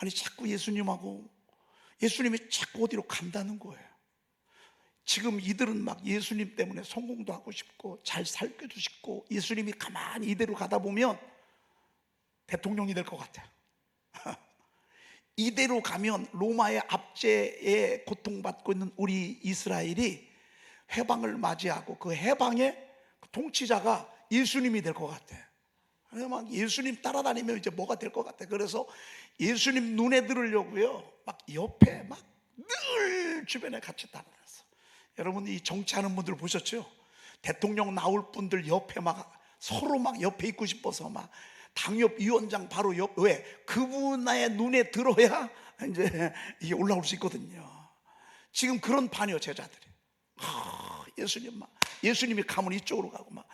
아니 자꾸 예수님이 자꾸 어디로 간다는 거예요. 지금 이들은 막 예수님 때문에 성공도 하고 싶고 잘 살기도 싶고, 예수님이 가만히 이대로 가다 보면 대통령이 될 것 같아요. 이대로 가면 로마의 압제에 고통받고 있는 우리 이스라엘이 해방을 맞이하고 그 해방의 통치자가 예수님이 될 것 같아요. 막 예수님 따라다니면 이제 뭐가 될 것 같아요. 그래서 예수님 눈에 들으려고요, 막 옆에 막 늘 주변에 같이 따라다녔어. 여러분, 이 정치하는 분들 보셨죠? 대통령 나올 분들 옆에 막 서로 막 옆에 있고 싶어서 막 당협위원장 바로 왜? 그분의 눈에 들어야 이제 이게 올라올 수 있거든요. 지금 그런 반이요, 제자들이. 예수님이 가면 이쪽으로 가고, 막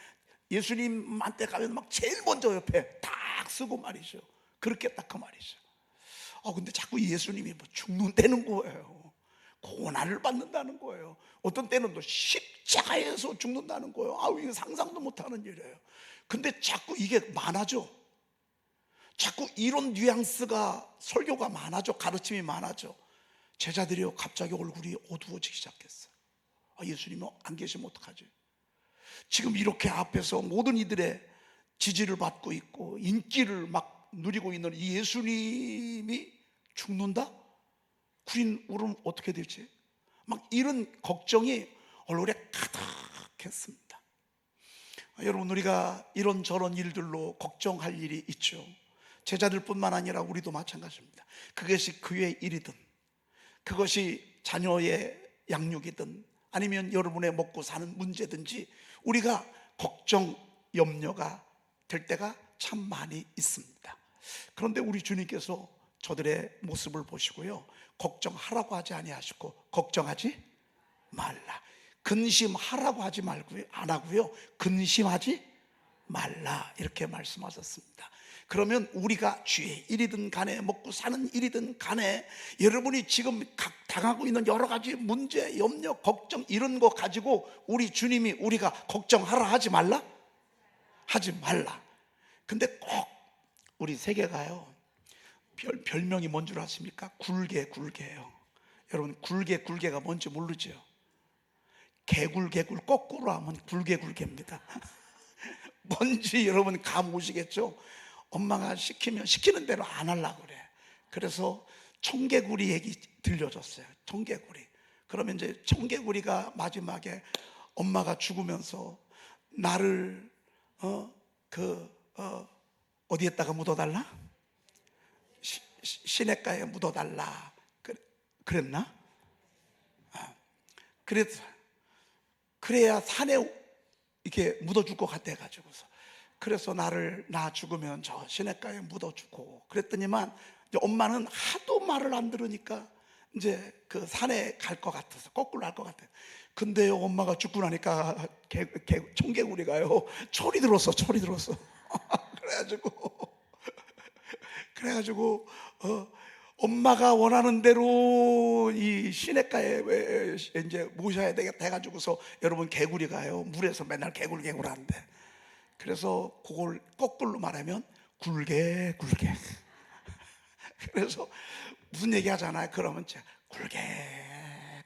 예수님한테 가면 막 제일 먼저 옆에 딱 쓰고 말이죠. 그렇게 딱 그 말이죠. 근데 자꾸 예수님이 뭐 죽는다는 거예요. 고난을 받는다는 거예요. 어떤 때는 또 십자가에서 죽는다는 거예요. 이거 상상도 못하는 일이에요. 근데 자꾸 이게 많아져. 자꾸 이런 뉘앙스가, 설교가 많아져. 가르침이 많아져. 제자들이요, 갑자기 얼굴이 어두워지기 시작했어요. 예수님은 안 계시면 어떡하지? 지금 이렇게 앞에서 모든 이들의 지지를 받고 있고 인기를 막 누리고 있는 이 예수님이 죽는다? 우린 어떻게 되지? 막 이런 걱정이 얼굴에 가득했습니다. 여러분, 우리가 이런저런 일들로 걱정할 일이 있죠. 제자들뿐만 아니라 우리도 마찬가지입니다. 그것이 교회의 일이든, 그것이 자녀의 양육이든, 아니면 여러분의 먹고 사는 문제든지 우리가 걱정, 염려가 될 때가 참 많이 있습니다. 그런데 우리 주님께서 저들의 모습을 보시고요, 걱정하라고 하지 아니하시고 걱정하지 말라. 근심하라고 하지 말고요, 안 하고요, 근심하지 말라, 이렇게 말씀하셨습니다. 그러면 우리가 주의 일이든 간에, 먹고 사는 일이든 간에, 여러분이 지금 당하고 있는 여러 가지 문제, 염려, 걱정, 이런 거 가지고 우리 주님이 우리가 걱정하라 하지 말라? 하지 말라. 근데 꼭 우리 세계가요, 별명이 뭔 줄 아십니까? 굴개예요. 여러분, 굴개가 뭔지 모르죠? 개굴 거꾸로 하면 굴개입니다. 뭔지 여러분 감 오시겠죠? 엄마가 시키는 대로 안 하려고 그래. 그래서 청개구리 얘기 들려줬어요. 청개구리. 그러면 이제 청개구리가 마지막에 엄마가 죽으면서 나를 어디에다가 묻어달라? 시냇가에 묻어달라. 그랬나? 그래야 산에 이렇게 묻어줄 것 같아가지고서, 그래서 나 죽으면 저 시냇가에 묻어주고 그랬더니만, 이제 엄마는 하도 말을 안 들으니까 이제 그 산에 갈 것 같아서 거꾸로 할 것 같아요. 근데요, 엄마가 죽고 나니까 청개구리가요 철이 들었어. 그래가지고 엄마가 원하는 대로 이 시냇가에 이제 모셔야 되겠다 해가지고서, 여러분, 개구리가요 물에서 맨날 개굴 하는데, 그래서 그걸 거꾸로 말하면 굴개. 그래서 무슨 얘기 하잖아요. 그러면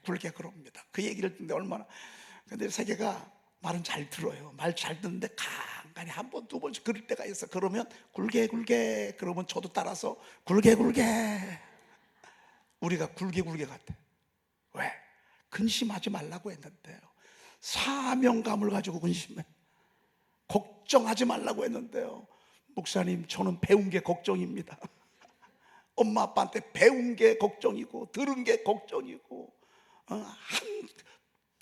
굴개 그럽니다. 그 얘기를 듣는데 얼마나. 근데 세계가 말은 잘 들어요. 말 잘 듣는데 간간히 한 번, 두 번씩 그럴 때가 있어. 그러면 굴개. 그러면 저도 따라서 굴개. 우리가 굴개 같아. 왜? 근심하지 말라고 했는데요, 사명감을 가지고 근심해. 걱정하지 말라고 했는데요, 목사님, 저는 배운 게 걱정입니다. 엄마 아빠한테 배운 게 걱정이고, 들은 게 걱정이고,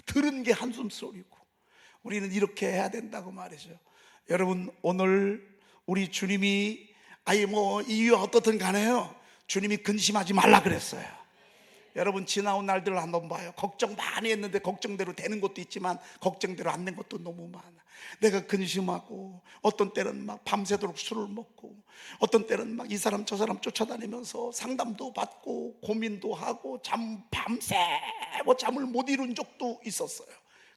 들은 게 한숨소리고. 우리는 이렇게 해야 된다고 말이죠. 여러분, 오늘 우리 주님이 이유가 어떻든 간에요, 주님이 근심하지 말라 그랬어요. 여러분, 지나온 날들을 한번 봐요. 걱정 많이 했는데 걱정대로 되는 것도 있지만 걱정대로 안 된 것도 너무 많아. 내가 근심하고, 어떤 때는 막 밤새도록 술을 먹고, 어떤 때는 막 이 사람 저 사람 쫓아다니면서 상담도 받고 고민도 하고 밤새 잠을 못 이룬 적도 있었어요.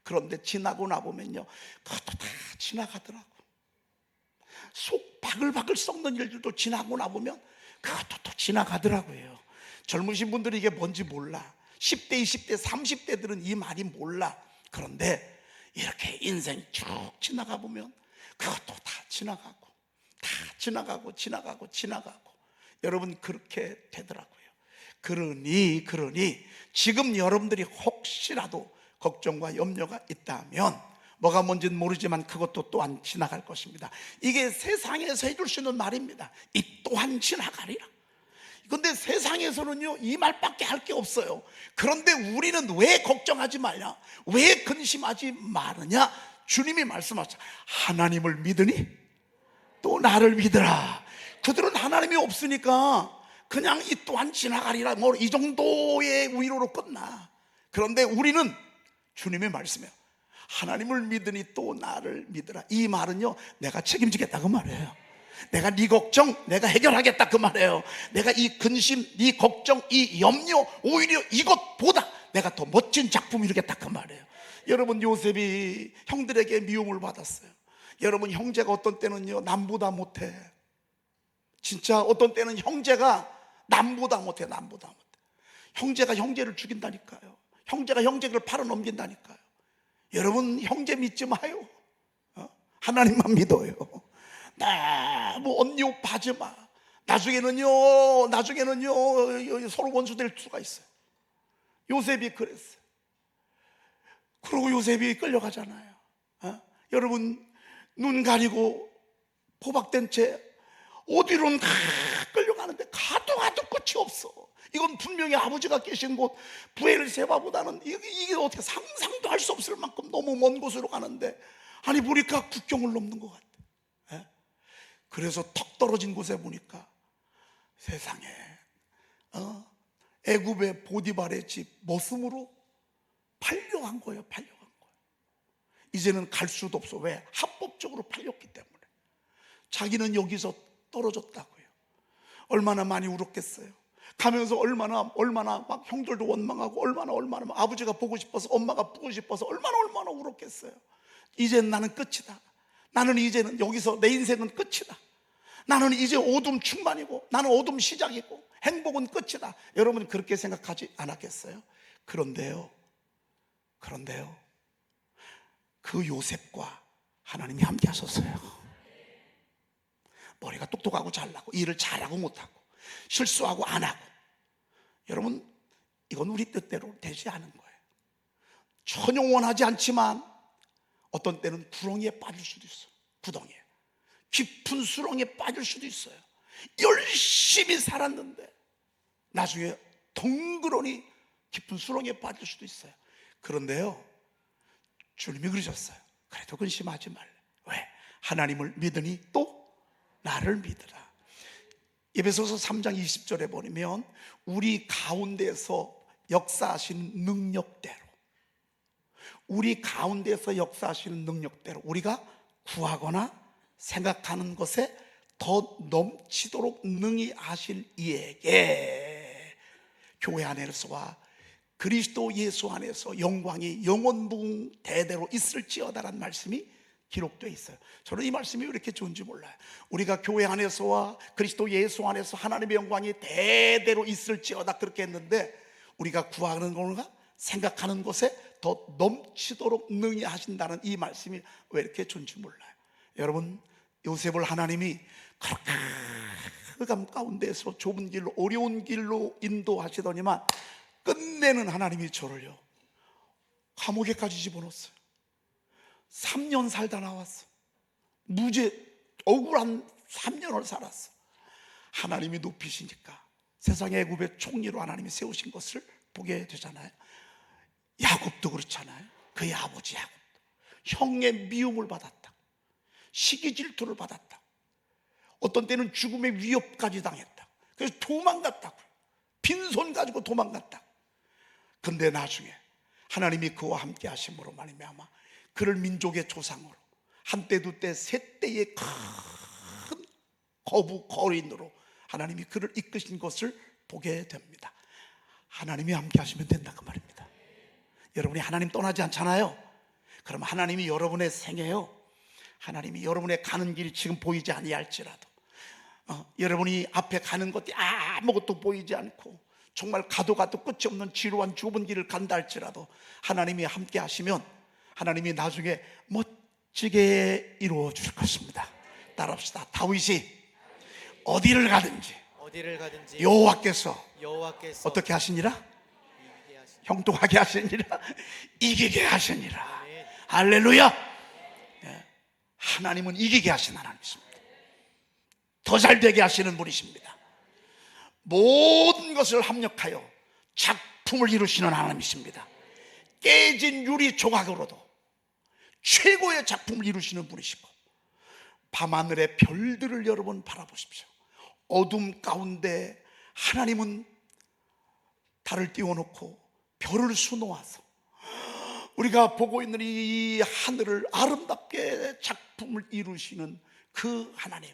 그런데 지나고 나보면요, 그것도 다 지나가더라고. 속 바글바글 썩는 일들도 지나고 나보면 그것도 또 지나가더라고요. 젊으신 분들이 이게 뭔지 몰라. 10대, 20대, 30대들은 이 말이 몰라. 그런데 이렇게 인생 쭉 지나가 보면 그것도 다 지나가고 다 지나가고 지나가고 지나가고 여러분 그렇게 되더라고요. 그러니 지금 여러분들이 혹시라도 걱정과 염려가 있다면 뭐가 뭔지는 모르지만 그것도 또한 지나갈 것입니다. 이게 세상에서 해줄 수 있는 말입니다. 이 또한 지나가리라. 근데 세상에서는요 이 말밖에 할 게 없어요. 그런데 우리는 왜 걱정하지 말냐, 왜 근심하지 말느냐? 주님이 말씀하셨죠. 하나님을 믿으니 또 나를 믿으라. 그들은 하나님이 없으니까 그냥 이 또한 지나가리라, 뭐 이 정도의 위로로 끝나. 그런데 우리는 주님의 말씀이에요. 하나님을 믿으니 또 나를 믿으라. 이 말은요 내가 책임지겠다 그 말이에요. 내가 네 걱정 내가 해결하겠다 그 말이에요. 내가 이 근심, 네 걱정, 이 염려, 오히려 이것보다 내가 더 멋진 작품 이루겠다 그 말이에요. 여러분 요셉이 형들에게 미움을 받았어요. 여러분 형제가 어떤 때는요 남보다 못해. 진짜 어떤 때는 형제가 남보다 못해. 형제가 형제를 죽인다니까요. 형제가 형제를 팔아넘긴다니까요. 여러분 형제 믿지 마요. 하나님만 믿어요. 너무 언니 오빠 하지 마. 나중에는요 서로 원수 될 수가 있어요. 요셉이 그랬어요. 그러고 요셉이 끌려가잖아요. 여러분 눈 가리고 포박된 채 어디론 끌려가는데 가도 끝이 없어. 이건 분명히 아버지가 계신 곳 부엘세바보다는 이게 어떻게 상상도 할 수 없을 만큼 너무 먼 곳으로 가는데, 아니 보니까 국경을 넘는 것 같아. 그래서 턱 떨어진 곳에 보니까 세상에 애굽의 보디발의 집 머슴으로 팔려간 거예요. 이제는 갈 수도 없어. 왜? 합법적으로 팔렸기 때문에. 자기는 여기서 떨어졌다고요. 얼마나 많이 울었겠어요. 가면서 얼마나 막 형들도 원망하고 얼마나 막 아버지가 보고 싶어서, 엄마가 보고 싶어서 얼마나 울었겠어요. 이제는 나는 끝이다. 나는 이제는 여기서 내 인생은 끝이다. 나는 이제 어둠 충만이고 나는 어둠 시작이고 행복은 끝이다. 여러분 그렇게 생각하지 않았겠어요? 그런데요 그 요셉과 하나님이 함께 하셨어요. 머리가 똑똑하고 잘나고 일을 잘하고 못하고 실수하고 안 하고, 여러분 이건 우리 뜻대로 되지 않은 거예요. 전혀 원하지 않지만 어떤 때는 구렁이에 빠질 수도 있어요. 구덩이에, 깊은 수렁에 빠질 수도 있어요. 열심히 살았는데 나중에 덩그러니 깊은 수렁에 빠질 수도 있어요. 그런데요 주님이 그러셨어요. 그래도 근심하지 말래. 왜? 하나님을 믿으니 또 나를 믿으라. 에베소서 3장 20절에 보면 우리 가운데서 역사하시는 능력대로, 우리 가운데서 역사하시는 능력대로 우리가 구하거나 생각하는 것에 더 넘치도록 능히 하실 이에게 교회 안에서와 그리스도 예수 안에서 영광이 영원무궁 대대로 있을지어다라는 말씀이 기록되어 있어요. 저는 이 말씀이 왜 이렇게 좋은지 몰라요. 우리가 교회 안에서와 그리스도 예수 안에서 하나님의 영광이 대대로 있을지어다 그렇게 했는데, 우리가 구하는 것과 생각하는 것에 더 넘치도록 능히 하신다는 이 말씀이 왜 이렇게 좋은지 몰라요. 여러분 요셉을 하나님이 흑암 가운데서 좁은 길로, 어려운 길로 인도하시더니만 끝내는 하나님이 저를요 감옥에까지 집어넣었어요. 3년 살다 나왔어. 무죄, 억울한 3년을 살았어. 하나님이 높이시니까 세상의 애굽의 총리로 하나님이 세우신 것을 보게 되잖아요. 야곱도 그렇잖아요. 그의 아버지 야곱도 형의 미움을 받았다, 시기 질투를 받았다, 어떤 때는 죽음의 위협까지 당했다. 그래서 도망갔다고요. 빈손 가지고 도망갔다. 근데 나중에 하나님이 그와 함께 하심으로 말미암아 그를 민족의 조상으로 한때 두때 셋대의 큰 거인으로 하나님이 그를 이끄신 것을 보게 됩니다. 하나님이 함께 하시면 된다 그 말입니다. 여러분이 하나님 떠나지 않잖아요. 그럼 하나님이 여러분의 생애요, 하나님이 여러분의 가는 길이 지금 보이지 아니할지라도 여러분이 앞에 가는 것이 아무것도 보이지 않고 정말 가도 끝이 없는 지루한 좁은 길을 간다 할지라도 하나님이 함께 하시면 하나님이 나중에 멋지게 이루어 주실 것입니다. 따라합시다. 다윗이 어디를 가든지 여호와께서 어떻게 하시니라? 형통하게 하시니라, 이기게 하시니라. 할렐루야. 하나님은 이기게 하신 하나님이십니다. 더 잘되게 하시는 분이십니다. 모든 것을 합력하여 작품을 이루시는 하나님이십니다. 깨진 유리 조각으로도 최고의 작품을 이루시는 분이시고, 밤하늘의 별들을 여러분 바라보십시오. 어둠 가운데 하나님은 달을 띄워놓고 별을 수놓아서 우리가 보고 있는 이 하늘을 아름답게 작품을 이루시는 그 하나님,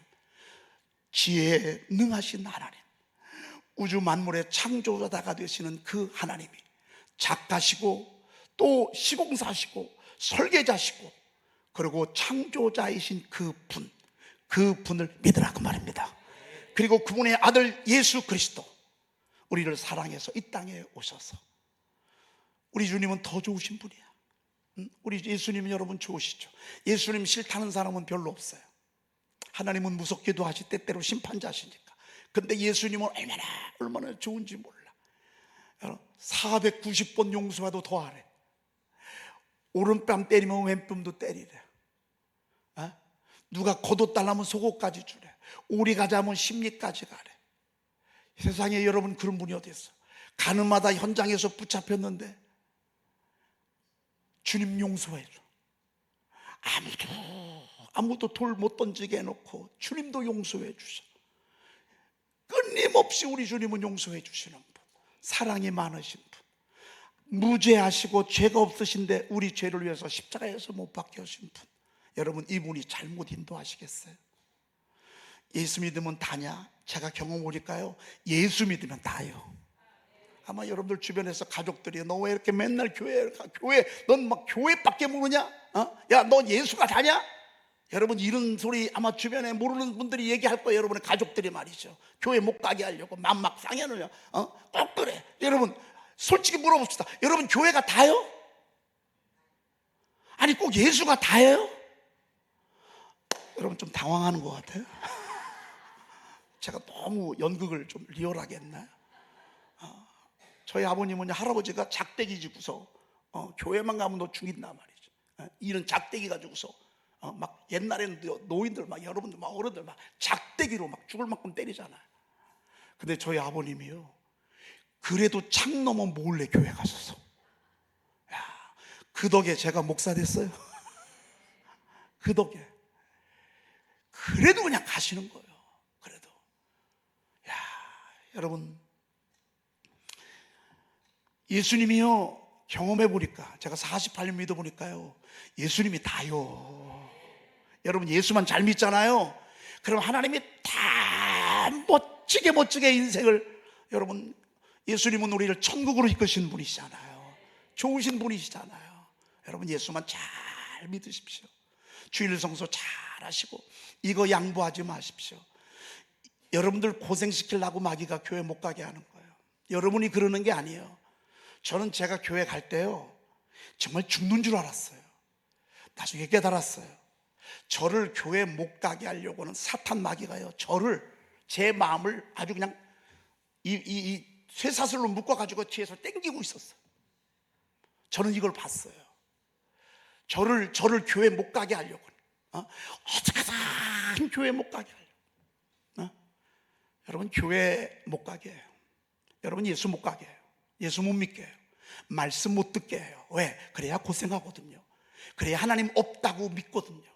지혜에 능하신 하나님, 우주 만물의 창조자가 되시는 그 하나님이 작가시고 또 시공사시고 설계자시고 그리고 창조자이신 그분을 믿으라고 말입니다. 그리고 그분의 아들 예수 그리스도, 우리를 사랑해서 이 땅에 오셔서, 우리 주님은 더 좋으신 분이야. 우리 예수님은 여러분 좋으시죠? 예수님 싫다는 사람은 별로 없어요. 하나님은 무섭게도 하시 때때로 심판자시니까. 근데 예수님은 얼마나 좋은지 몰라. 490번 용서해도 더 하래. 오른뺨 때리면 왼뺨도 때리래. 누가 겉옷 달라면 속옷까지 주래. 오리 가자면 심리까지 가래. 세상에 여러분 그런 분이 어디 있어? 가늠하다 현장에서 붙잡혔는데 주님 용서해 줘. 아무도 돌 못 던지게 해놓고 주님도 용서해 주셔. 끊임없이 우리 주님은 용서해 주시는 분, 사랑이 많으신 분, 무죄하시고 죄가 없으신데 우리 죄를 위해서 십자가에서 못 박혀 오신 분. 여러분, 이분이 잘못 인도하시겠어요? 예수 믿으면 다냐? 제가 경험 오릴까요? 예수 믿으면 다요. 아마 여러분들 주변에서 가족들이 너 왜 이렇게 맨날 교회 넌 막 교회밖에 모르냐? 야, 너 예수가 다냐? 여러분, 이런 소리 아마 주변에 모르는 분들이 얘기할 거예요. 여러분의 가족들이 말이죠. 교회 못 가게 하려고 막 상해놓으려. 꼭 그래. 여러분, 솔직히 물어봅시다. 여러분, 교회가 다요? 아니, 꼭 예수가 다예요? 여러분, 좀 당황하는 것 같아요. 제가 너무 연극을 좀 리얼하게 했나요? 저희 아버님은 할아버지가 작대기 지고서 교회만 가면 너 죽인단 말이죠. 이런 작대기 가지고서 막 옛날에는 노인들 막 여러분들 막 어른들 막 작대기로 막 죽을 만큼 때리잖아요. 근데 저희 아버님이요, 그래도 창 넘어 몰래 교회 가셔서, 야, 그 덕에 제가 목사 됐어요. 그 덕에. 그래도 그냥 가시는 거예요. 그래도. 야, 여러분, 예수님이요, 경험해 보니까, 제가 48년 믿어 보니까요, 예수님이 다요. 여러분, 예수만 잘 믿잖아요. 그럼 하나님이 다 멋지게 인생을, 여러분, 예수님은 우리를 천국으로 이끄신 분이시잖아요. 좋으신 분이시잖아요. 여러분, 예수만 잘 믿으십시오. 주일 성소 잘 하시고 이거 양보하지 마십시오. 여러분들 고생시키려고 마귀가 교회 못 가게 하는 거예요. 여러분이 그러는 게 아니에요. 저는 제가 교회 갈 때요, 정말 죽는 줄 알았어요. 나중에 깨달았어요. 저를 교회 못 가게 하려고는 사탄 마귀가요, 제 마음을 아주 그냥 이 쇠사슬로 묶어가지고 뒤에서 땡기고 있었어요. 저는 이걸 봤어요. 저를 교회 못 가게 하려고, 어떻게든 교회 못 가게 하려고. 여러분, 교회 못 가게 해요. 여러분, 예수 못 가게 해요. 예수 못 믿게 해요. 말씀 못 듣게 해요. 왜? 그래야 고생하거든요. 그래야 하나님 없다고 믿거든요.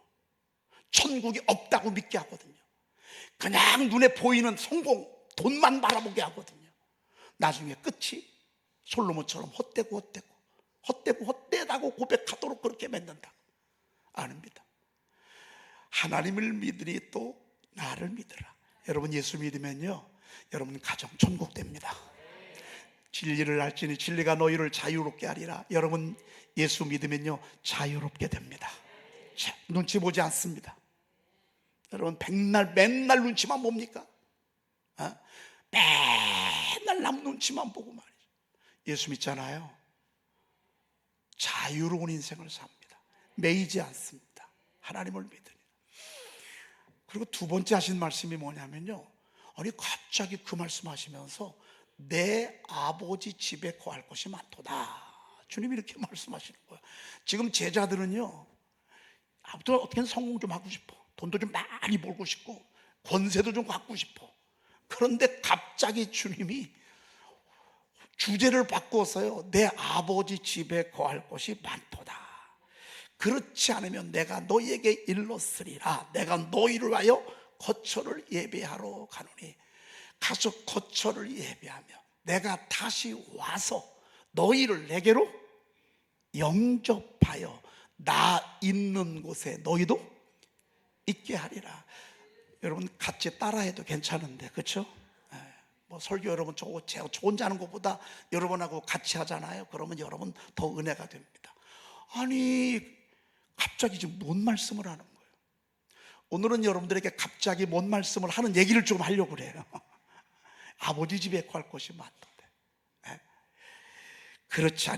천국이 없다고 믿게 하거든요. 그냥 눈에 보이는 성공, 돈만 바라보게 하거든요. 나중에 끝이 솔로몬처럼 헛되다고 고백하도록 그렇게 만든다. 아닙니다. 하나님을 믿으니 또 나를 믿으라. 여러분, 예수 믿으면요, 여러분 가정 천국 됩니다. 진리를 알지니 진리가 너희를 자유롭게 하리라. 여러분, 예수 믿으면요 자유롭게 됩니다. 눈치 보지 않습니다. 여러분 백날 맨날 눈치만 봅니까? 맨날 남 눈치만 보고 말이죠. 예수 믿잖아요. 자유로운 인생을 삽니다. 매이지 않습니다. 하나님을 믿으니. 그리고 두 번째 하신 말씀이 뭐냐면요, 아니 갑자기 그 말씀하시면서 내 아버지 집에 거할 것이 많도다, 주님이 이렇게 말씀하시는 거예요. 지금 제자들은요, 아무튼 어떻게든 성공 좀 하고 싶어, 돈도 좀 많이 벌고 싶고 권세도 좀 갖고 싶어. 그런데 갑자기 주님이 주제를 바꿔서요, 내 아버지 집에 거할 것이 많도다. 그렇지 않으면 내가 너희에게 일렀으리라. 내가 너희를 위하여 거처를 예배하러 가노니, 가서 거처를 예배하며 내가 다시 와서 너희를 내게로 영접하여 나 있는 곳에 너희도 있게 하리라. 여러분 같이 따라해도 괜찮은데, 그렇죠? 뭐 설교 여러분 저 혼자 하는 것보다 여러분하고 같이 하잖아요. 그러면 여러분 더 은혜가 됩니다. 아니 갑자기 지금 뭔 말씀을 하는 거예요? 오늘은 여러분들에게 갑자기 뭔 말씀을 하는 얘기를 좀 하려고 그래요. 아버지 집에 갈 것이 많던데, 그렇지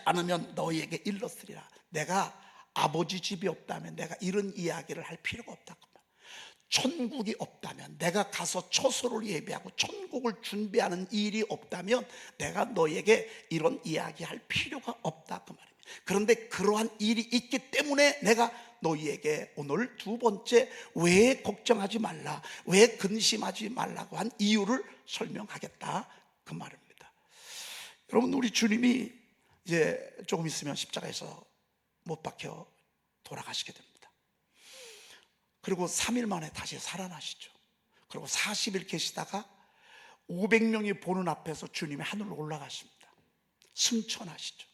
않으면 너희에게 일렀으리라. 내가 아버지 집이 없다면 내가 이런 이야기를 할 필요가 없다. 천국이 없다면, 내가 가서 처소를 예배하고 천국을 준비하는 일이 없다면 내가 너에게 이런 이야기할 필요가 없다, 그 말입니다. 그런데 그러한 일이 있기 때문에 내가 너희에게 오늘 두 번째 왜 걱정하지 말라, 왜 근심하지 말라고 한 이유를 설명하겠다, 그 말입니다. 여러분, 우리 주님이 이제 조금 있으면 십자가에서 못 박혀 돌아가시게 됩니다. 그리고 3일 만에 다시 살아나시죠. 그리고 40일 계시다가 500명이 보는 앞에서 주님이 하늘로 올라가십니다. 승천하시죠.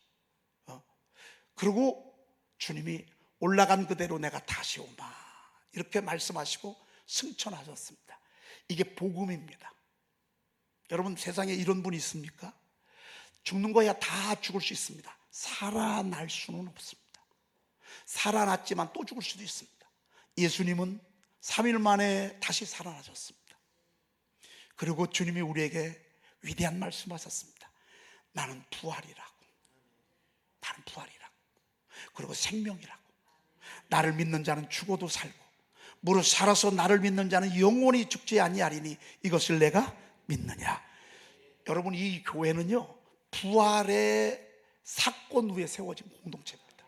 그리고 주님이 올라간 그대로 내가 다시 오마, 이렇게 말씀하시고 승천하셨습니다. 이게 복음입니다. 여러분, 세상에 이런 분이 있습니까? 죽는 거야 다 죽을 수 있습니다. 살아날 수는 없습니다. 살아났지만 또 죽을 수도 있습니다. 예수님은 3일 만에 다시 살아나셨습니다. 그리고 주님이 우리에게 위대한 말씀하셨습니다. 나는 부활이라고. 나는 부활이라고. 그리고 생명이라고. 나를 믿는 자는 죽어도 살고 무릇 살아서 나를 믿는 자는 영원히 죽지 아니하리니 이것을 내가 믿느냐. 여러분, 이 교회는요, 부활의 사건 위에 세워진 공동체입니다.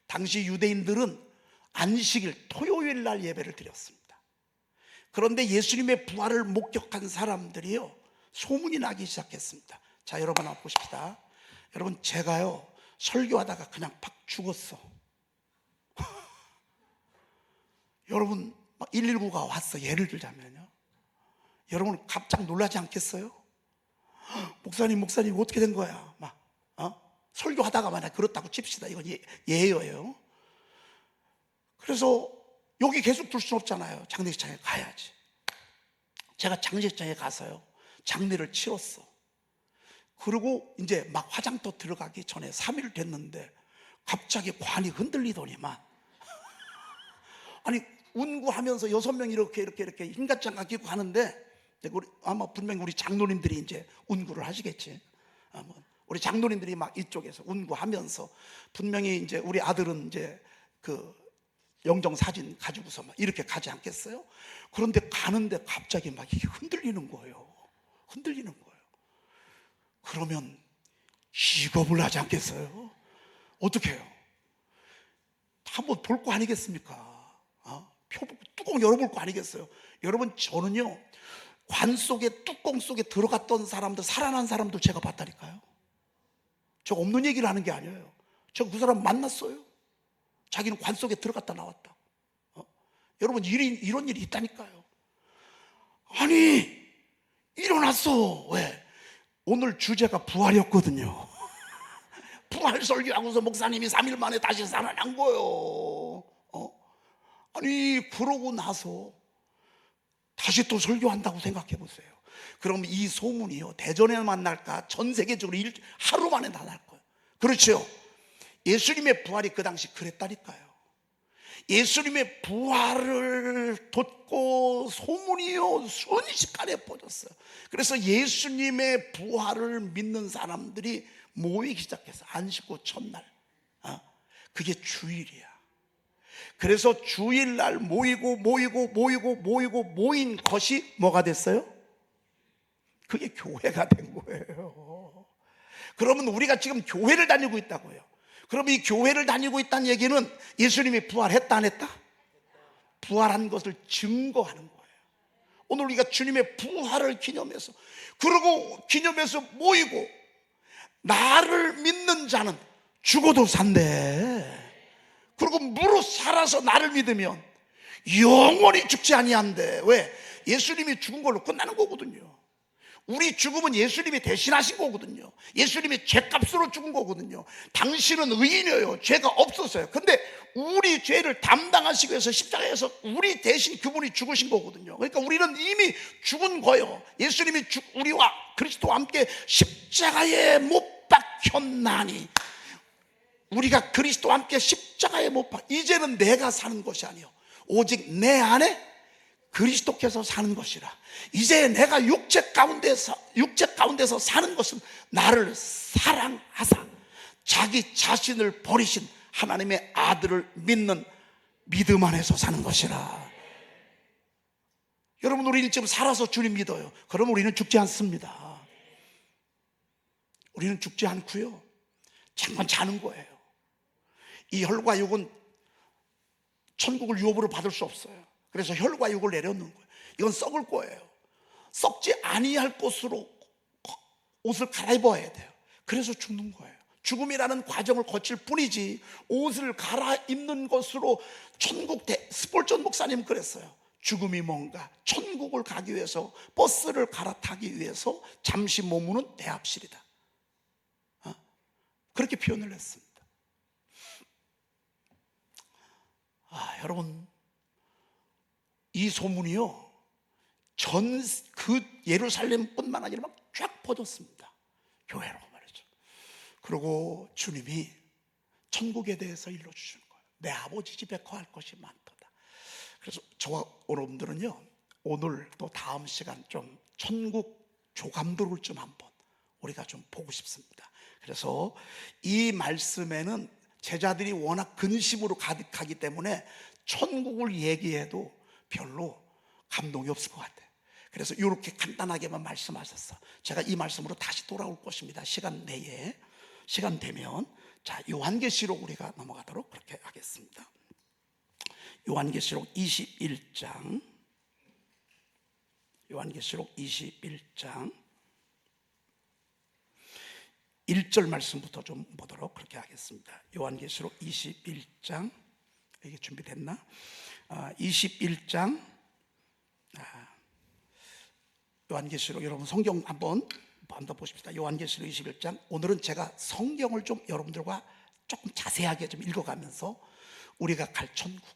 당시 유대인들은 안식일, 토요일 날 예배를 드렸습니다. 그런데 예수님의 부활을 목격한 사람들이요, 소문이 나기 시작했습니다. 자, 여러분 한번 보십시다. 여러분, 제가요 설교하다가 그냥 팍 죽었어. 여러분, 119가 왔어. 예를 들자면요, 여러분 깜짝 놀라지 않겠어요? 목사님 어떻게 된 거야? 설교하다가 만약 그렇다고 칩시다. 이건 예예요. 그래서 여기 계속 둘 수는 없잖아요. 장례식장에 가야지. 제가 장례식장에 가서요 장례를 치렀어. 그리고 이제 막 화장터 들어가기 전에 3일 됐는데 갑자기 관이 흔들리더니만 아니 운구하면서 6명 이렇게 흰가장 끼고 가는데, 아마 분명히 우리 장로님들이 이제 운구를 하시겠지. 우리 장로님들이 막 이쪽에서 운구하면서 분명히 이제 우리 아들은 이제 그 영정 사진 가지고서 막 이렇게 가지 않겠어요? 그런데 가는데 갑자기 막 이게 흔들리는 거예요. 흔들리는 거예요. 그러면 기겁을 하지 않겠어요? 어떻게 해요? 한번 볼 거 아니겠습니까? 뚜껑 열어볼 거 아니겠어요? 여러분, 저는요 관 속에, 뚜껑 속에 들어갔던 사람들, 살아난 사람도 제가 봤다니까요. 저 없는 얘기를 하는 게 아니에요. 저 그 사람 만났어요. 자기는 관 속에 들어갔다 나왔다. 여러분, 이런 일이 있다니까요. 아니 일어났어. 왜? 오늘 주제가 부활이었거든요. 부활 설교하고서 목사님이 3일 만에 다시 살아난 거예요. 아니 그러고 나서 다시 또 설교한다고 생각해 보세요. 그럼 이 소문이요 대전에만 날까 전 세계적으로 하루 만에 다 날 거예요. 그렇죠? 예수님의 부활이 그 당시 그랬다니까요. 예수님의 부활을 돋고 소문이요 순식간에 퍼졌어요. 그래서 예수님의 부활을 믿는 사람들이 모이기 시작해서 안식구 첫날, 그게 주일이야. 그래서 주일날 모인 것이 뭐가 됐어요? 그게 교회가 된 거예요. 그러면 우리가 지금 교회를 다니고 있다고요. 그러면 이 교회를 다니고 있다는 얘기는 예수님이 부활했다 안 했다? 부활한 것을 증거하는 거예요. 오늘 우리가 주님의 부활을 기념해서, 그러고 기념해서 모이고, 나를 믿는 자는 죽어도 산대. 그리고 무릇 살아서 나를 믿으면 영원히 죽지 아니한대. 왜? 예수님이 죽은 걸로 끝나는 거거든요. 우리 죽음은 예수님이 대신하신 거거든요. 예수님이 죄값으로 죽은 거거든요. 당신은 의인이에요. 죄가 없었어요. 근데 우리 죄를 담당하시기 위해서 십자가에서 우리 대신 그분이 죽으신 거거든요. 그러니까 우리는 이미 죽은 거예요. 예수님이 우리와 그리스도와 함께 십자가에 못 박혔나니, 우리가 그리스도와 함께 십자가에 못 박혀, 이제는 내가 사는 것이 아니요 오직 내 안에 그리스도께서 사는 것이라. 이제 내가 육체 가운데서 사는 것은 나를 사랑하사 자기 자신을 버리신 하나님의 아들을 믿는 믿음 안에서 사는 것이라. 여러분, 우리는 지금 살아서 주님 믿어요. 그러면 우리는 죽지 않습니다. 우리는 죽지 않고요, 잠깐 자는 거예요. 이 혈과 육은 천국을 유업으로 받을 수 없어요. 그래서 혈과 육을 내려놓는 거예요. 이건 썩을 거예요. 썩지 아니할 것으로 옷을 갈아입어야 돼요. 그래서 죽는 거예요. 죽음이라는 과정을 거칠 뿐이지 옷을 갈아입는 것으로 천국 스폴전 목사님 그랬어요. 죽음이 뭔가, 천국을 가기 위해서 버스를 갈아타기 위해서 잠시 머무는 대합실이다. 그렇게 표현을 했습니다. 여러분, 이 소문이요 전 그 예루살렘뿐만 아니라 막 쫙 퍼졌습니다. 교회로 말이죠. 그리고 주님이 천국에 대해서 일러주시는 거예요. 내 아버지 집에 거할 것이 많도다. 그래서 저와 여러분들은요, 오늘 또 다음 시간 좀 천국 조감도를 좀 한번 우리가 좀 보고 싶습니다. 그래서 이 말씀에는 제자들이 워낙 근심으로 가득하기 때문에 천국을 얘기해도 별로 감동이 없을 것 같아요. 그래서 이렇게 간단하게만 말씀하셨어. 제가 이 말씀으로 다시 돌아올 것입니다. 시간 내에, 시간 되면. 자, 요한계시록 우리가 넘어가도록 그렇게 하겠습니다. 요한계시록 21장, 요한계시록 21장 1절 말씀부터 좀 보도록 그렇게 하겠습니다. 요한계시록 21장, 이게 준비됐나? 21장, 요한계시록, 여러분 성경 한번 더 보십시다. 요한계시록 21장. 오늘은 제가 성경을 좀 여러분들과 조금 자세하게 좀 읽어가면서 우리가 갈 천국,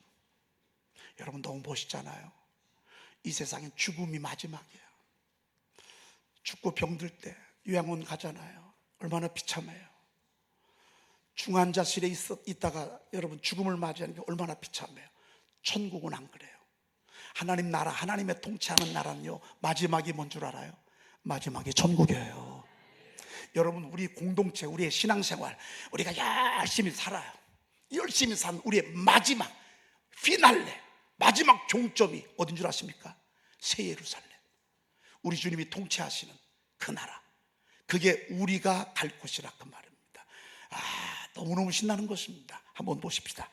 여러분 너무 멋있잖아요. 이 세상엔 죽음이 마지막이야. 죽고 병들 때 요양원 가잖아요. 얼마나 비참해요. 중환자실에 있다가 여러분 죽음을 맞이하는 게 얼마나 비참해요. 천국은 안 그래요. 하나님 나라, 하나님의 통치하는 나라는요, 마지막이 뭔 줄 알아요? 마지막이 천국이에요. 여러분, 우리 공동체, 우리의 신앙생활, 우리가 열심히 살아요. 열심히 산 우리의 마지막 피날레, 마지막 종점이 어딘 줄 아십니까? 새 예루살렘, 우리 주님이 통치하시는 그 나라, 그게 우리가 갈 곳이라 그 말입니다. 너무너무 신나는 것입니다. 한번 보십시다.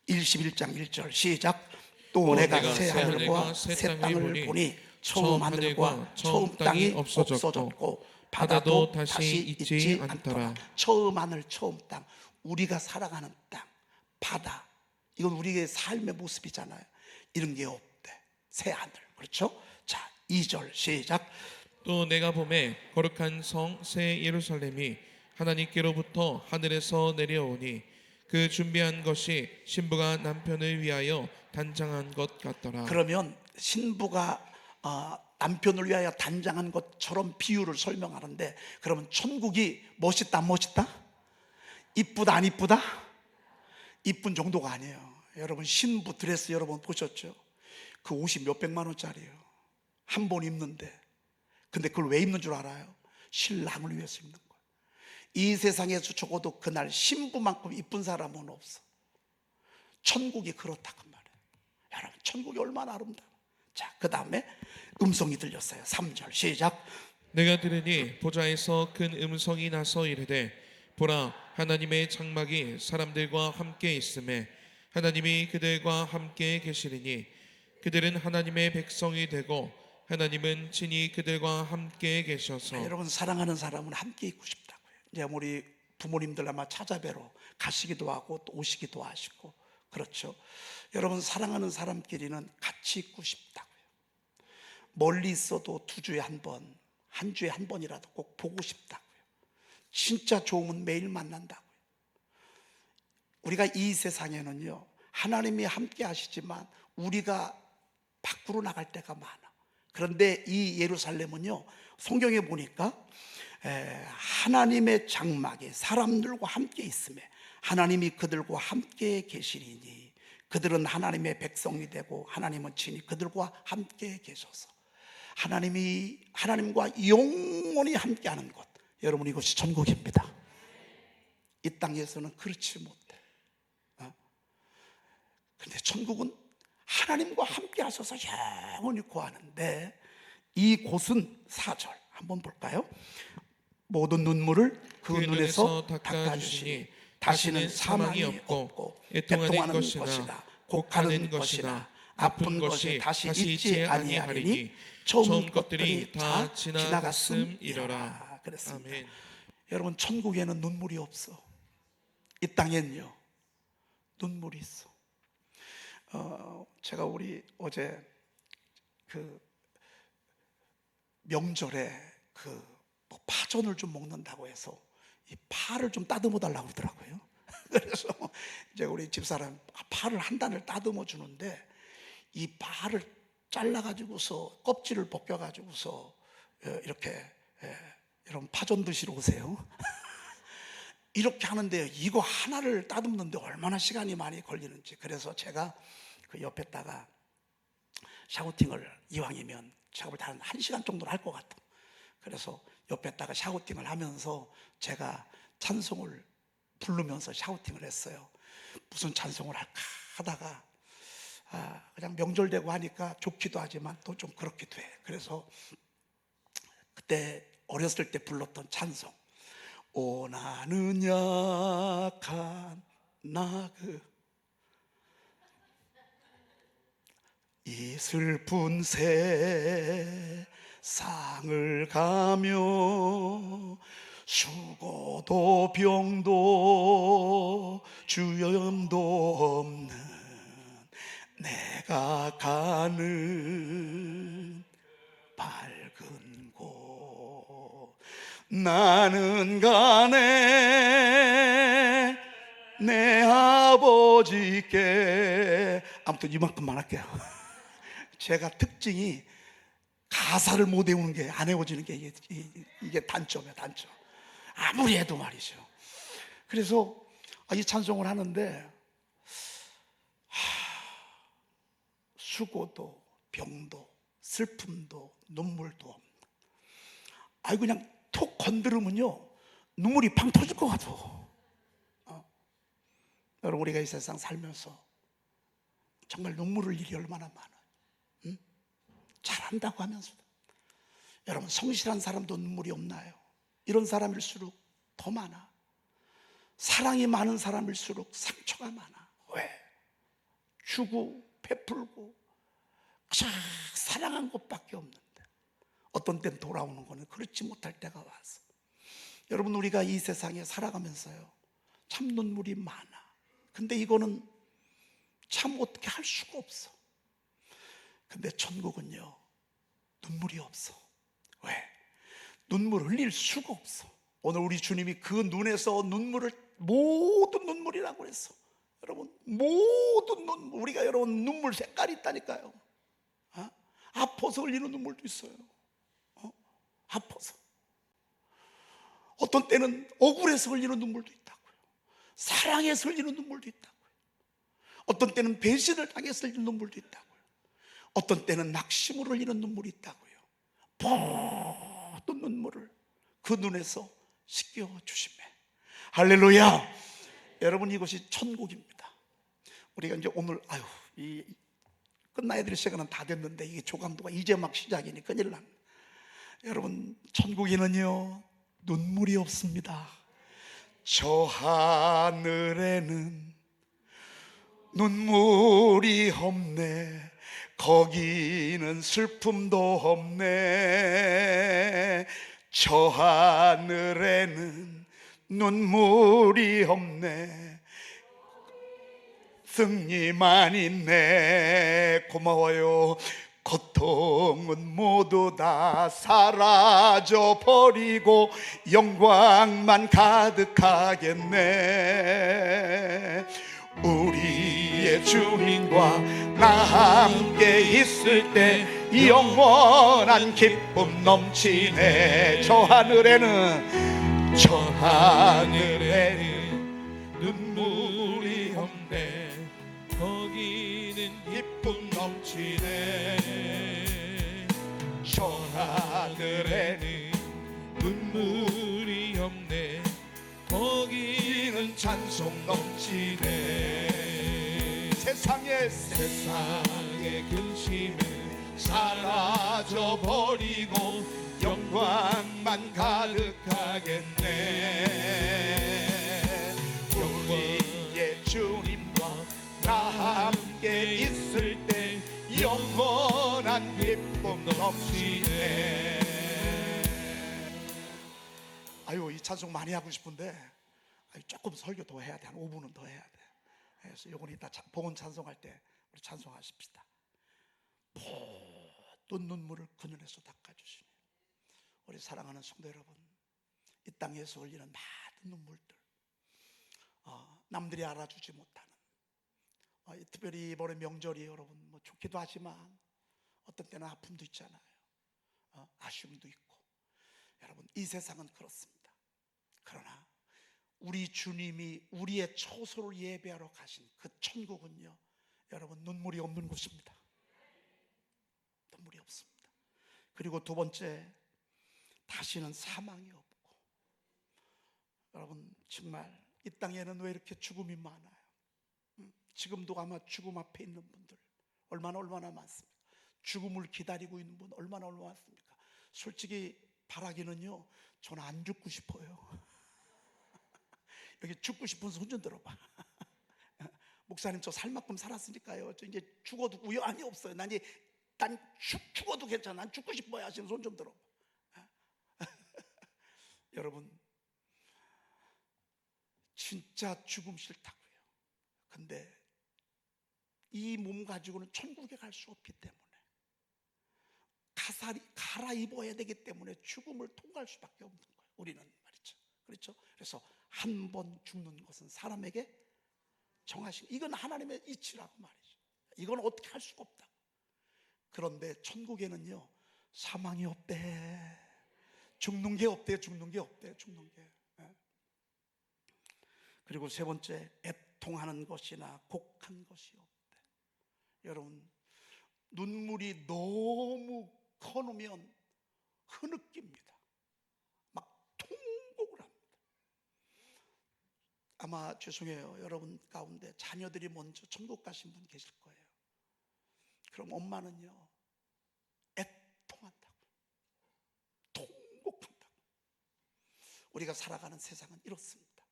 21장 1절 시작. 또 내가 새 하늘과 새 땅을 보니 처음 하늘과 처음 땅이 없어졌고 바다도 다시 있지 않더라. 처음 하늘, 처음 땅, 우리가 살아가는 땅, 바다, 이건 우리의 삶의 모습이잖아요. 이런 게 없대. 새 하늘, 그렇죠? 자, 2절 시작. 또 내가 보매 거룩한 성 새 예루살렘이 하나님께로부터 하늘에서 내려오니 그 준비한 것이 신부가 남편을 위하여 단장한 것 같더라. 그러면 신부가 남편을 위하여 단장한 것처럼 비유를 설명하는데, 그러면 천국이 멋있다 안 멋있다? 이쁘다 안 이쁘다? 이쁜 정도가 아니에요. 여러분 신부 드레스 여러분 보셨죠? 그 옷이 몇백만 원짜리예요. 한 번 입는데. 근데 그걸 왜 입는 줄 알아요? 신랑을 위해서 입는 거예요. 이 세상에서 적어도 그날 신부만큼 이쁜 사람은 없어. 천국이 그렇다고 말해요. 여러분 천국이 얼마나 아름다워. 자, 그 다음에 음성이 들렸어요. 3절 시작. 내가 들으니 보좌에서 큰 음성이 나서 이르되 보라 하나님의 장막이 사람들과 함께 있음에 하나님이 그들과 함께 계시리니 그들은 하나님의 백성이 되고 하나님은 친히 그들과 함께 계셔서. 여러분 사랑하는 사람은 함께 있고 싶다고요. 이제 우리 부모님들 아마 찾아뵈러 가시기도 하고 또 오시기도 하시고 그렇죠. 여러분 사랑하는 사람끼리는 같이 있고 싶다고요. 멀리 있어도 2주에 한 번, 한 주에 한 번이라도 꼭 보고 싶다고요. 진짜 좋으면 매일 만난다고요. 우리가 이 세상에는요 하나님이 함께 하시지만 우리가 밖으로 나갈 때가 많아. 그런데 이 예루살렘은요 성경에 보니까 하나님의 장막에 사람들과 함께 있음에 하나님이 그들과 함께 계시리니 그들은 하나님의 백성이 되고 하나님은 친히 그들과 함께 계셔서 하나님과 영원히 함께하는 것, 여러분 이것이 천국입니다. 이 땅에서는 그렇지 못해. 그런데 천국은 하나님과 함께 하셔서 영원히 거하는데 이 곳은 4절 한번 볼까요? 모든 눈물을 그 눈에서 닦아주시니 다시는 사망이 없고 애통하는 것이나 곡하는 것이나 아픈 것이 다시 있지 아니하리니 처음 것들이 다 지나갔음이러라. 그랬습니다. 아멘. 여러분 천국에는 눈물이 없어. 이 땅엔요 눈물이 있어. 제가 우리 어제 그 명절에 뭐 파전을 좀 먹는다고 해서 이 파를 좀 다듬어 달라고 그러더라고요. 그래서 이제 우리 집사람 파를 한 단을 다듬어 주는데 이 파를 잘라 가지고서 껍질을 벗겨 가지고서 이렇게 여러분 파전 드시러 오세요. 이렇게 하는데 이거 하나를 다듬는데 얼마나 시간이 많이 걸리는지. 그래서 제가 그 옆에다가 샤우팅을 이왕이면 제가 볼 때 한 1시간 정도는 할 것 같아. 그래서 옆에다가 샤우팅을 하면서 제가 찬송을 부르면서 샤우팅을 했어요. 무슨 찬송을 할까 하다가 그냥 명절 되고 하니까 좋기도 하지만 또 좀 그렇기도 해. 그래서 그때 어렸을 때 불렀던 찬송, 오 나는 약한 나그 이 슬픈 세상을 가며 수고도 병도 주염도 없는 내가 가는 밝은 곳 나는 가네 내 아버지께. 아무튼 이만큼만 할게요. 제가 특징이 가사를 못 외우는 게, 안 외워지는 게 이게 단점이에요, 단점. 아무리 해도 말이죠. 그래서 이 찬송을 하는데 수고도 병도 슬픔도 눈물도 없는, 그냥 톡 건드리면요 눈물이 팡 터질 것 같아. 여러분 우리가 이 세상 살면서 정말 눈물 흘릴 일이 얼마나 많아. 잘한다고 하면서도. 여러분 성실한 사람도 눈물이 없나요? 이런 사람일수록 더 많아. 사랑이 많은 사람일수록 상처가 많아. 왜? 주고 베풀고 가장 사랑한 것밖에 없는데 어떤 땐 돌아오는 거는 그렇지 못할 때가 와서. 여러분 우리가 이 세상에 살아가면서요 참 눈물이 많아. 근데 이거는 참 어떻게 할 수가 없어. 근데 천국은요 눈물이 없어. 왜? 눈물 흘릴 수가 없어. 오늘 우리 주님이 그 눈에서 눈물을 모든 눈물이라고 그랬어. 여러분 모든 눈물, 우리가 여러분 눈물 색깔이 있다니까요. 아파서 흘리는 눈물도 있어요. 아파서. 어떤 때는 억울해서 흘리는 눈물도 있다고요. 사랑해서 흘리는 눈물도 있다고요. 어떤 때는 배신을 당했을 눈물도 있다고요. 어떤 때는 낙심을 흘리는 눈물이 있다고요. 모든 눈물을 그 눈에서 씻겨주시네. 할렐루야. 여러분, 이것이 천국입니다. 우리가 이제 오늘 끝나야 될 시간은 다 됐는데 이게 조감도가 이제 막 시작이니 큰일 납니다. 여러분, 천국에는요 눈물이 없습니다. 저 하늘에는 눈물이 없네. 거기는 슬픔도 없네. 저 하늘에는 눈물이 없네. 승리만 있네. 고마워요. 고통은 모두 다 사라져 버리고 영광만 가득하겠네. 우리의 주님과 나 함께 있을 때 영원한 기쁨 넘치네. 저 하늘에는 눈물이 없네. 거기는 기쁨 넘치네. 저 하늘에는 눈물이 없네. 거기는 찬송 넘치네. 세상의 근심은 사라져 버리고 영광만 가득하겠네. 우리의 주님과 나 함께 있을 때 영원한 기쁨 넘치네. 이 찬송 많이 하고 싶은데 조금 설교 더 해야 돼. 한 5분은 더 해야 돼. 그래서 요건 이따 복음 찬송할 때 우리 찬송하십시다. 모든 눈물을 그늘에서 닦아주시네. 우리 사랑하는 성도 여러분, 이 땅에서 흘리는 많은 눈물들, 남들이 알아주지 못하는, 특별히 이번에 명절이 여러분 좋기도 하지만 어떤 때는 아픔도 있잖아요. 아쉬움도 있고. 여러분, 이 세상은 그렇습니다. 그러나 우리 주님이 우리의 처소를 예배하러 가신 그 천국은요, 여러분, 눈물이 없는 곳입니다. 눈물이 없습니다. 그리고 두 번째, 다시는 사망이 없고. 여러분, 정말 이 땅에는 왜 이렇게 죽음이 많아요? 지금도 아마 죽음 앞에 있는 분들 얼마나 많습니까? 죽음을 기다리고 있는 분 얼마나 많습니까? 솔직히 바라기는요, 저는 안 죽고 싶어요. 여기 죽고 싶은 손 좀 들어봐. 목사님, 저 살 만큼 살았으니까요, 저 이제 죽어도 우연이 없어요. 난 죽어도 괜찮아. 난 죽고 싶어요 하시는 손 좀 들어봐. 여러분, 진짜 죽음 싫다고요. 근데 이 몸 가지고는 천국에 갈 수 없기 때문에 갈아입어야 되기 때문에 죽음을 통과할 수밖에 없는 거예요. 우리는 말이죠. 그렇죠? 그래서 한 번 죽는 것은 사람에게 정하신, 이건 하나님의 이치라고 말이죠. 이건 어떻게 할 수가 없다. 그런데 천국에는요, 사망이 없대. 죽는 게 없대. 죽는 게. 그리고 세 번째, 애통하는 것이나 곡한 것이 없대. 여러분, 눈물이 너무 커놓으면 흐느낍니다. 막 통곡을 합니다. 아마 죄송해요, 여러분 가운데 자녀들이 먼저 천국 가신 분 계실 거예요. 그럼 엄마는요, 애통한다고, 통곡한다고. 우리가 살아가는 세상은 이렇습니다.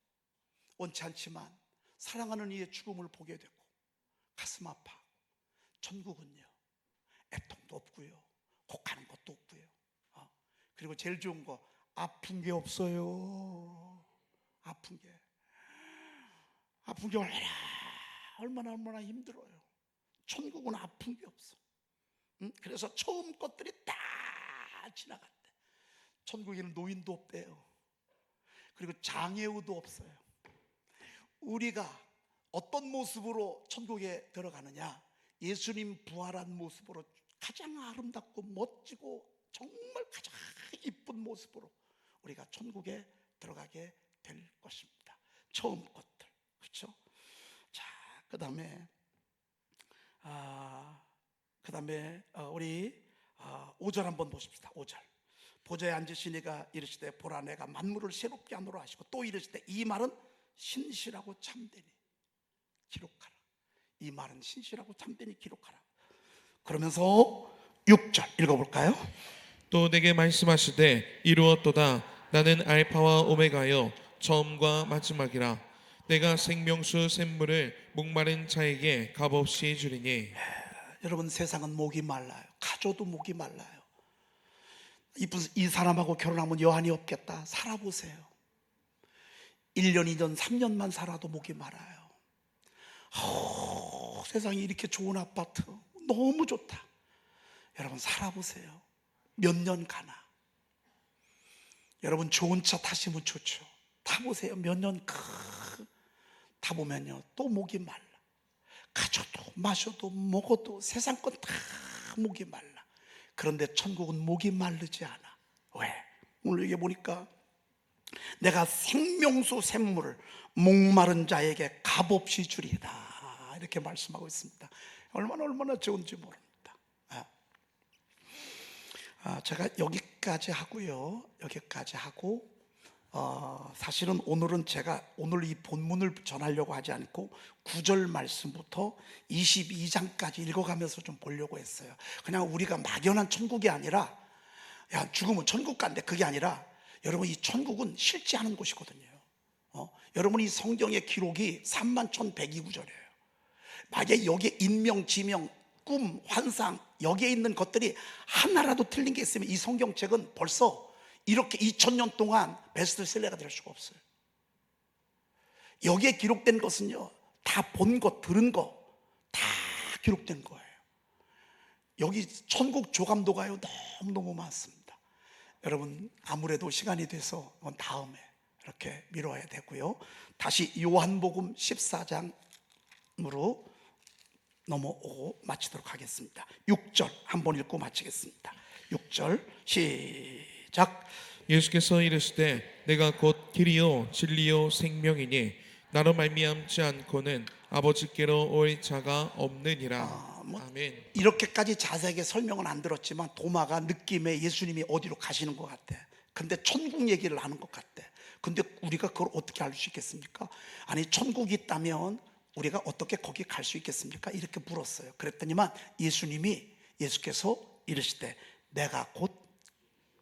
원치 않지만 사랑하는 이의 죽음을 보게 되고 가슴 아파하고. 천국은요, 애통도 없고요, 곡하는 것도 없고요. 그리고 제일 좋은 거, 아픈 게 없어요. 아픈 게 얼마나 힘들어요. 천국은 아픈 게 없어. 그래서 처음 것들이 다 지나갔대. 천국에는 노인도 없대요. 그리고 장애우도 없어요. 우리가 어떤 모습으로 천국에 들어가느냐? 예수님 부활한 모습으로 가장 아름답고 멋지고 정말 가장 이쁜 모습으로 우리가 천국에 들어가게 될 것입니다. 처음 것들. 그렇죠? 자, 그 다음에 그 다음에 우리 5절 한번 보십시다. 5절. 보좌에 앉으시니가 이르시되 보라 내가 만물을 새롭게 하노라 하시고 또 이르시되 이 말은 신실하고 참되니 기록하라. 이 말은 신실하고 참되니 기록하라. 그러면서 6절 읽어볼까요? 또 내게 말씀하시되 이루었도다. 나는 알파와 오메가요 처음과 마지막이라. 내가 생명수 샘물을 목마른 자에게 값없이 주리니. 여러분, 세상은 목이 말라요. 가져도 목이 말라요. 이 사람하고 결혼하면 여한이 없겠다. 살아보세요. 1년, 2년, 3년만 살아도 목이 말아요. 세상에 이렇게 좋은 아파트 너무 좋다. 여러분 살아보세요. 몇 년 가나. 여러분 좋은 차 타시면 좋죠. 타보세요. 몇 년 타보면요 또 목이 말라. 가져도 마셔도 먹어도 세상 건 다 목이 말라. 그런데 천국은 목이 마르지 않아. 왜? 오늘 여기 보니까 내가 생명수 샘물을 목마른 자에게 값없이 주리다 이렇게 말씀하고 있습니다. 얼마나 좋은지 모릅니다. 제가 여기까지 하고요. 여기까지 하고 사실은 오늘은 제가 오늘 이 본문을 전하려고 하지 않고 9절 말씀부터 22장까지 읽어가면서 좀 보려고 했어요. 그냥 우리가 막연한 천국이 아니라 야 죽으면 천국 간대 그게 아니라 여러분 이 천국은 실제하는 곳이거든요. 여러분 이 성경의 기록이 31,102구절이에요. 만약에 여기에 인명, 지명, 꿈, 환상 여기에 있는 것들이 하나라도 틀린 게 있으면 이 성경책은 벌써 이렇게 2000년 동안 베스트셀러가 될 수가 없어요. 여기에 기록된 것은요 다 본 것, 들은 거 다 기록된 거예요. 여기 천국 조감도가요 너무너무 많습니다. 여러분 아무래도 시간이 돼서 다음에 이렇게 미뤄야 되고요. 다시 요한복음 14장으로 넘어오고 마치도록 하겠습니다. 6절 한번 읽고 마치겠습니다. 6절 시작. 예수께서 이르시되 내가 곧 길이요 진리요 생명이니 나로 말미암지 않고는 아버지께로 올 자가 없느니라. 아멘. 이렇게까지 자세하게 설명은 안 들었지만 도마가 느낌에 예수님이 어디로 가시는 것 같아. 근데 천국 얘기를 하는 것 같아. 근데 우리가 그걸 어떻게 알 수 있겠습니까? 아니 천국이 있다면 우리가 어떻게 거기 갈 수 있겠습니까? 이렇게 물었어요. 그랬더니만 예수께서 이르시되 내가 곧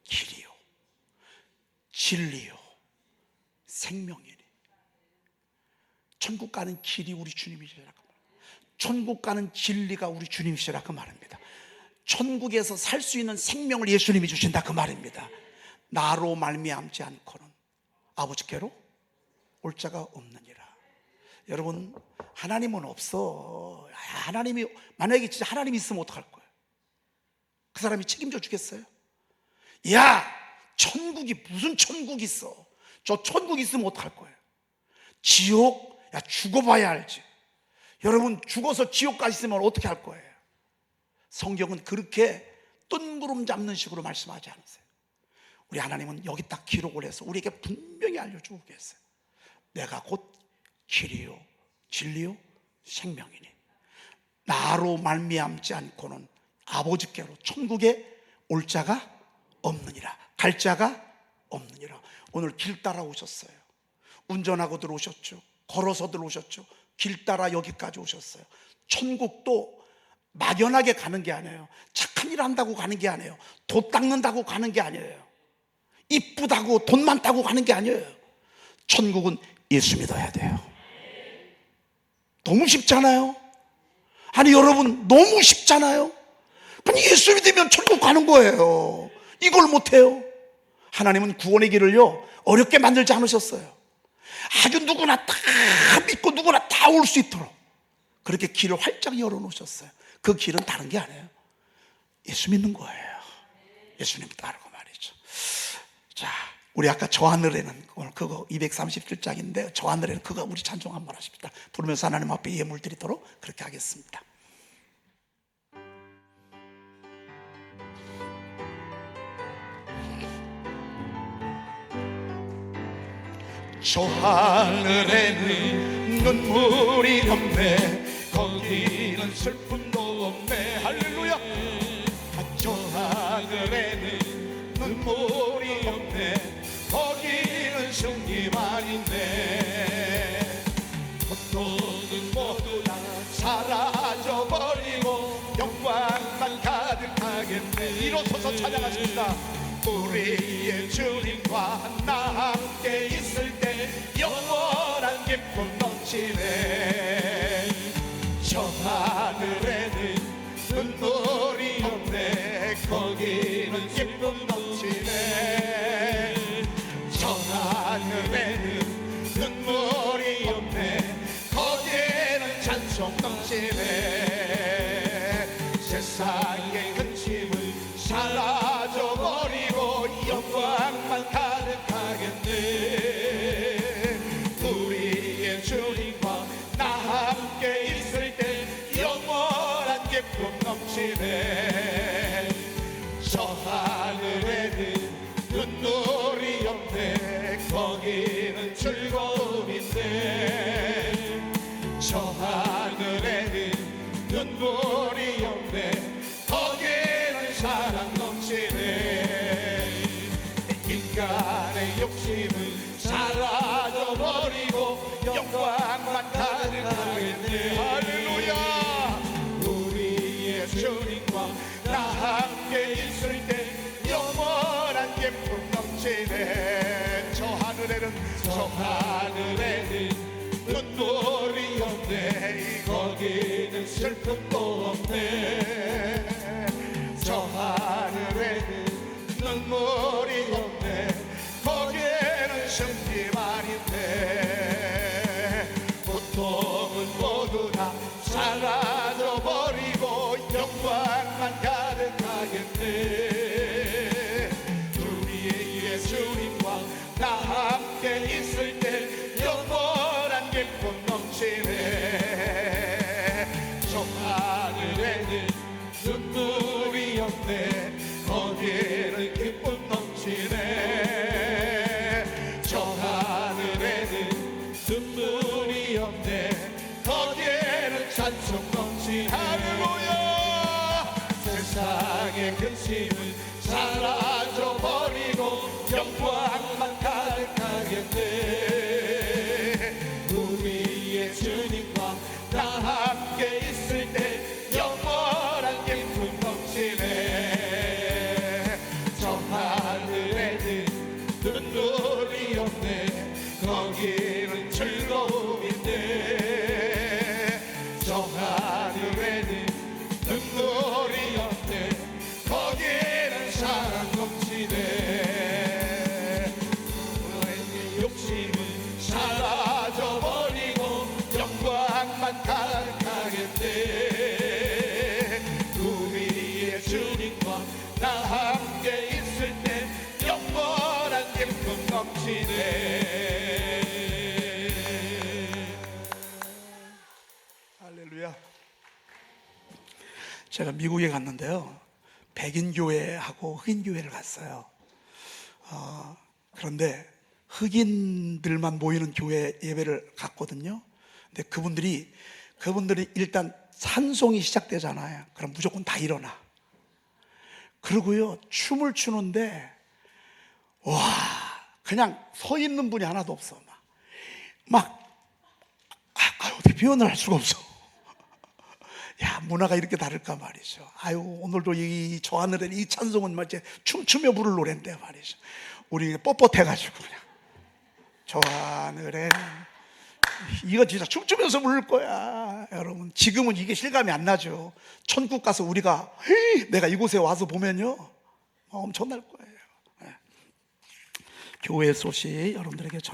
길이요 진리요 생명이니. 천국 가는 길이 우리 주님이시라 그 말. 천국 가는 진리가 우리 주님이시라 그 말입니다. 천국에서 살 수 있는 생명을 예수님이 주신다 그 말입니다. 나로 말미암지 않고는 아버지께로 올 자가 없느니라. 여러분 하나님은 없어. 하나님이 만약에 진짜 하나님이 있으면 어떡할 거예요? 그 사람이 책임져 주겠어요? 야 천국이 무슨 천국이 있어. 저 천국 있으면 어떡할 거예요? 지옥? 야 죽어봐야 알지. 여러분 죽어서 지옥 가 있으면 어떻게 할 거예요? 성경은 그렇게 뜬구름 잡는 식으로 말씀하지 않으세요. 우리 하나님은 여기 딱 기록을 해서 우리에게 분명히 알려주고 계세요. 내가 곧 길이요 진리요 생명이니 나로 말미암지 않고는 아버지께로 천국에 올 자가 없느니라. 갈 자가 없느니라. 오늘 길 따라 오셨어요. 운전하고 들어오셨죠. 걸어서 들어오셨죠. 길 따라 여기까지 오셨어요. 천국도 막연하게 가는 게 아니에요. 착한 일 한다고 가는 게 아니에요. 도 닦는다고 가는 게 아니에요. 이쁘다고 돈 많다고 가는 게 아니에요. 천국은 예수 믿어야 돼요. 너무 쉽잖아요. 아니 여러분 너무 쉽잖아요. 아니 예수 믿으면 천국 가는 거예요. 이걸 못해요. 하나님은 구원의 길을요 어렵게 만들지 않으셨어요. 아주 누구나 다 믿고 누구나 다 올 수 있도록 그렇게 길을 활짝 열어놓으셨어요. 그 길은 다른 게 아니에요. 예수 믿는 거예요. 예수님 따르고 말이죠. 자, 우리 아까 저 하늘에는 오늘 그거 237장인데 저 하늘에는 그거 우리 찬송 한번 하십시다. 부르면서 하나님 앞에 예물 드리도록 그렇게 하겠습니다. 저 하늘에는 눈물이 없네. 거기는 슬픔도 없네. 할렐루야. 저 하늘에는 눈물이 없네. 거기는 승리만 있네. 고통은 모두 다 사라져버리고 영광만 가득하겠네. 일어서서 찬양하십니다. 우리의 주님과 나 함께 있을 때 영원한 기쁨 넘치네. 저 하늘에는 눈물이 없네. 거기는 기쁨 넘치네. 저 하늘에는 눈물이 없네. 거기에는 찬송 넘치네. 세상의 근심을 사라져버리고 영광만 가득하겠네. 우리의 주님과 나 함께 있을 때 영원한 기쁨 넘치네. 저 하늘에는 눈물이 없네. 거기는 즐거움인데. 저 하늘에는 눈물이 없네. 거기는 사랑 넘치네. 인간의 욕심은 사라져버리고 영광만 가득하겠네. 할렐루야. 우리의 주님과 나 함께 있을 때 영원한 기쁨 넘치네. 저 하늘에는 눈물이 없네. 거기는 슬픔도 없네. 저 하늘에는 눈물이 없네. 거기에는 승리만 있네. 고통은 모두 다 사라져버리고 영광만 가득하겠네. 우리의 주님과 나 함께 있을 때 영원한 기쁨 넘치네. 저 하늘에는 눈물이 없네. 거기에는 기쁨 넘치네. 저 하늘에는 눈물이 없네. 거기에는 찬송 넘치네. 할렐루야. 세상의 근심은 사라져버리고 영광만 가득하겠네. 우리의 주님과 나 함께 있을 때 영원한 기쁨 넘치네. 저 하늘에는 눈물이 없네. 거기는 즐거움인데. 저 하늘에는 눈물이 없네. 거기에는 사랑 넘치네. 너의 욕심은 사라져버리고 영광만 가득하겠네. 우리의 주님과 나 함께 있을 때 영원한 기쁨 넘치네. 할렐루야. 제가 미국에 갔는데요, 백인 교회하고 흑인 교회를 갔어요. 그런데 흑인들만 모이는 교회 예배를 갔거든요. 근데 그분들이 일단 찬송이 시작되잖아요. 그럼 무조건 다 일어나. 그러고요, 춤을 추는데 와, 그냥 서 있는 분이 하나도 없어. 어떻게 표현을 할 수가 없어. 야, 문화가 이렇게 다를까 말이죠. 아유, 오늘도 저 하늘에 이 찬송은 말이지 춤추며 부를 노래인데 말이죠. 우리 뻣뻣해가지고 그냥 저 하늘에 이거 진짜 춤추면서 부를 거야. 여러분, 지금은 이게 실감이 안 나죠. 천국 가서 우리가 내가 이곳에 와서 보면요, 엄청날 거예요. 교회 소식 여러분들에게 전